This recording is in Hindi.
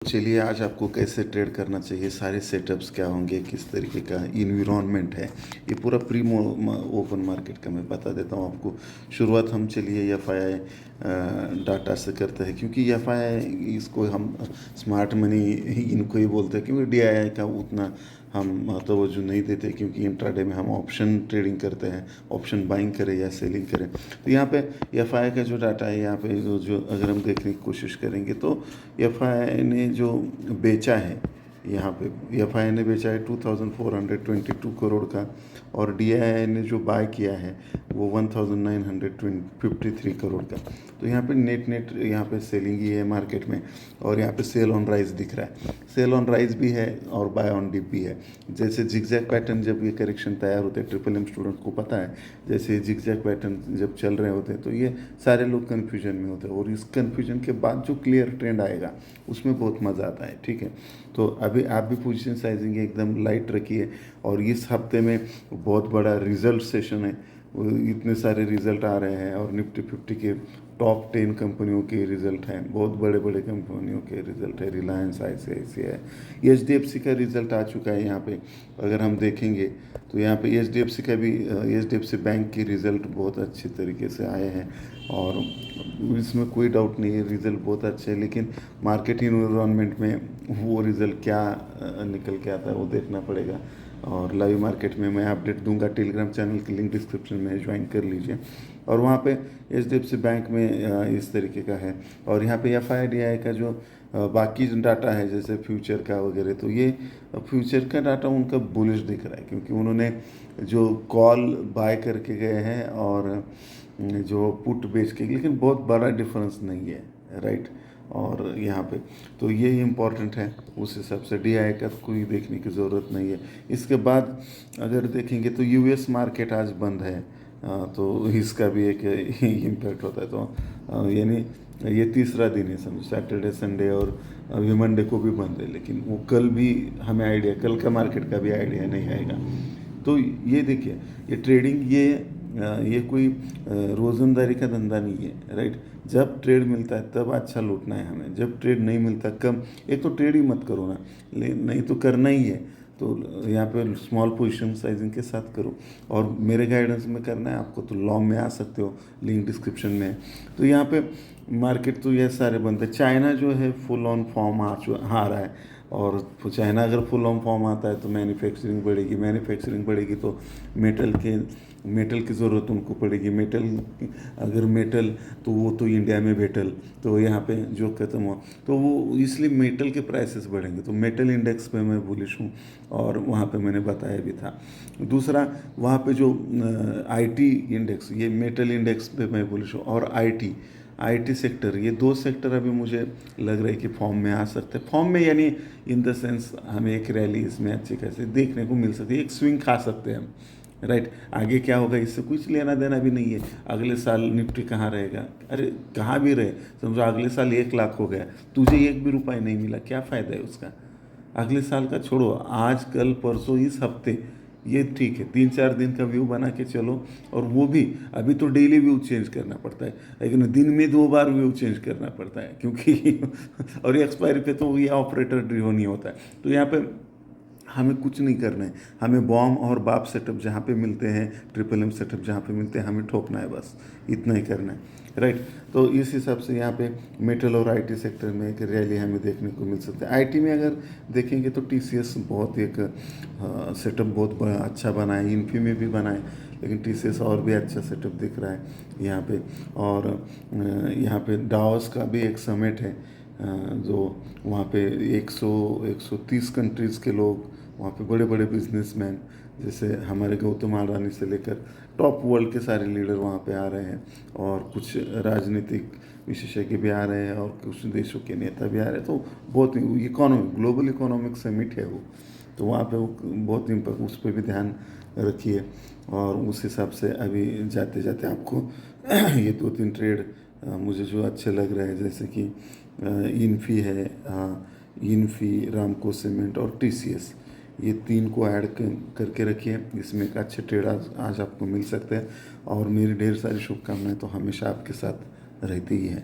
चलिए आज आपको कैसे ट्रेड करना चाहिए, सारे सेटअप्स क्या होंगे, किस तरीके का इन्विरॉन्मेंट है, ये पूरा प्री ओपन मार्केट का मैं बता देता हूँ आपको। शुरुआत हम चलिए एफ आई डाटा से करते हैं, क्योंकि एफ आई इसको हम स्मार्ट मनी इनको ही बोलते हैं, क्योंकि डी आई आई का उतना हम तवज्जो नहीं देते, क्योंकि इंट्राडे में हम ऑप्शन ट्रेडिंग करते हैं, ऑप्शन बाइंग करें या सेलिंग करें। तो यहाँ पे एफ आई का जो डाटा है, यहाँ पे जो अगर हम देखने की कोशिश करेंगे तो एफ आई ने जो बेचा है, यहाँ पे एफ आई ने बेचा है 2422 करोड़ का, और डी आई आई ने जो बाय किया है वो 1953 करोड़ का। तो यहाँ पे नेट यहाँ पे सेलिंग ही है मार्केट में, और यहाँ पे सेल ऑन राइज दिख रहा है, सेल ऑन राइज भी है और बाय ऑन डिप भी है। जैसे जिगजैग पैटर्न जब ये करेक्शन तैयार होते हैं, ट्रिपल एम स्टूडेंट को पता है, जैसे जिगजैग पैटर्न जब चल रहे होते हैं तो ये सारे लोग कन्फ्यूजन में होते हैं, और इस कन्फ्यूजन के बाद जो क्लियर ट्रेंड आएगा उसमें बहुत मज़ा आता है। ठीक है, तो अभी आप भी पोजीशन साइजिंग एकदम लाइट रखिए, और इस हफ्ते में बहुत बड़ा रिजल्ट सेशन है, इतने सारे रिजल्ट आ रहे हैं, और निफ्टी 50 के टॉप 10 कंपनियों के रिजल्ट हैं, बहुत बड़े बड़े कंपनियों के रिजल्ट है, रिलायंस, ICICI, HDFC का रिजल्ट आ चुका है। यहाँ पे अगर हम देखेंगे तो यहाँ पे HDFC का भी HDFC बैंक की रिज़ल्ट बहुत अच्छे तरीके से आए हैं, और इसमें कोई डाउट नहीं है, रिज़ल्ट बहुत अच्छे है, लेकिन मार्केट इन्वायरमेंट में वो रिज़ल्ट क्या निकल के आता है वो देखना पड़ेगा। और लाइव मार्केट में मैं अपडेट दूंगा, टेलीग्राम चैनल की लिंक डिस्क्रिप्शन में ज्वाइन कर लीजिए। और वहाँ पे HDFC बैंक में इस तरीके का है, और यहाँ पे FIDI का जो बाकी जो डाटा है जैसे फ्यूचर का वगैरह, तो ये फ्यूचर का डाटा उनका बुलिश दिख रहा है, क्योंकि उन्होंने जो कॉल बाय करके गए हैं और जो पुट बेच के, लेकिन बहुत बड़ा डिफरेंस नहीं है, राइट। और यहाँ पे तो ये इम्पॉर्टेंट है, उस हिसाब से DI का कोई देखने की ज़रूरत नहीं है। इसके बाद अगर देखेंगे तो US मार्केट आज बंद है, तो इसका भी एक इम्पैक्ट होता है। तो यानी ये तीसरा दिन है, समझो सैटरडे संडे और अभी मंडे को भी बंद है, लेकिन वो कल भी हमें आइडिया, कल का मार्केट का भी आइडिया नहीं आएगा। तो ये देखिए, ये ट्रेडिंग ये कोई रोज़मदारी का धंधा नहीं है, राइट। जब ट्रेड मिलता है तब अच्छा लूटना है हमें, जब ट्रेड नहीं मिलता कम, एक तो ट्रेड ही मत करो ना, नहीं तो करना ही है तो यहाँ पे स्मॉल पोजीशन साइजिंग के साथ करो, और मेरे गाइडेंस में करना है आपको तो लॉन्ग में आ सकते हो, लिंक डिस्क्रिप्शन में है। तो यहाँ पे मार्केट तो ये सारे बंद है। चाइना जो है फुल ऑन फॉर्म आ रहा है, और चाइना अगर फुल ऑन फॉर्म आता है तो मैन्युफैक्चरिंग बढ़ेगी, मैन्युफैक्चरिंग बढ़ेगी तो मेटल की ज़रूरत उनको पड़ेगी, अगर मेटल तो वो तो इंडिया में मेटल तो यहाँ पे जो खत्म हुआ, तो वो इसलिए मेटल के प्राइसेस बढ़ेंगे। तो मेटल इंडेक्स पे मैं बुलिश हूँ, और वहाँ पे मैंने बताया भी था। दूसरा वहाँ पे जो IT इंडेक्स, ये मेटल इंडेक्स पे मैं बुलिश हूँ, और IT सेक्टर, ये दो सेक्टर अभी मुझे लग रहा है कि फॉर्म में आ सकते हैं। फॉर्म में यानी इन द सेंस हमें एक रैली इसमें अच्छी खासी देखने को मिल सकती है, एक स्विंग खा सकते हैं हम, राइट। आगे क्या होगा इससे कुछ लेना देना भी नहीं है। अगले साल निफ्टी कहाँ रहेगा, अरे कहाँ भी रहे, समझो अगले साल 1 लाख हो गया, तुझे एक भी रुपया नहीं मिला, क्या फ़ायदा है उसका। अगले साल का छोड़ो, आज कल परसों इस हफ्ते ये ठीक है, 3-4 दिन का व्यू बना के चलो, और वो भी अभी तो डेली व्यू चेंज करना पड़ता है, लेकिन दिन में 2 बार व्यू चेंज करना पड़ता है, क्योंकि और एक्सपायरी पे तो ये ऑपरेटर ड्रिवन ही होता है। तो यहाँ पे हमें कुछ नहीं करना है, हमें बॉम और बाप सेटअप जहाँ पे मिलते हैं, ट्रिपल एम सेटअप जहाँ पे मिलते हैं, हमें ठोकना है, बस इतना ही करना है, राइट। तो इस हिसाब से यहाँ पे मेटल और IT सेक्टर में एक रैली हमें देखने को मिल सकता है। IT में अगर देखेंगे तो TCS बहुत एक सेटअप बहुत अच्छा बना है, इन्फी में भी बना है, लेकिन TCS और भी अच्छा सेटअप दिख रहा है यहाँ पे। और यहाँ पे डाओस का भी एक समिट है, जो वहाँ पे 130 कंट्रीज़ के लोग, वहाँ पे बड़े बड़े बिजनेसमैन, जैसे हमारे गौतम अडानी से लेकर टॉप वर्ल्ड के सारे लीडर वहाँ पे आ रहे हैं, और कुछ राजनीतिक विशेषज्ञ भी आ रहे हैं, और कुछ देशों के नेता भी आ रहे हैं। तो बहुत ग्लोबल इकोनॉमिक समिट है वो, तो वहाँ पे वो बहुत इम्पोर्टेंट, उस पर भी ध्यान रखिए। और उस हिसाब से अभी जाते जाते आपको ये 2-3 ट्रेड मुझे जो अच्छे लग रहे हैं, जैसे कि इन्फी है, इन्फी, रामको सीमेंट और TCS, ये 3 को ऐड करके रखिए, इसमें एक अच्छे ट्रेड आज आपको मिल सकते हैं। और मेरी ढेर सारी शुभकामनाएं तो हमेशा आपके साथ रहती ही हैं।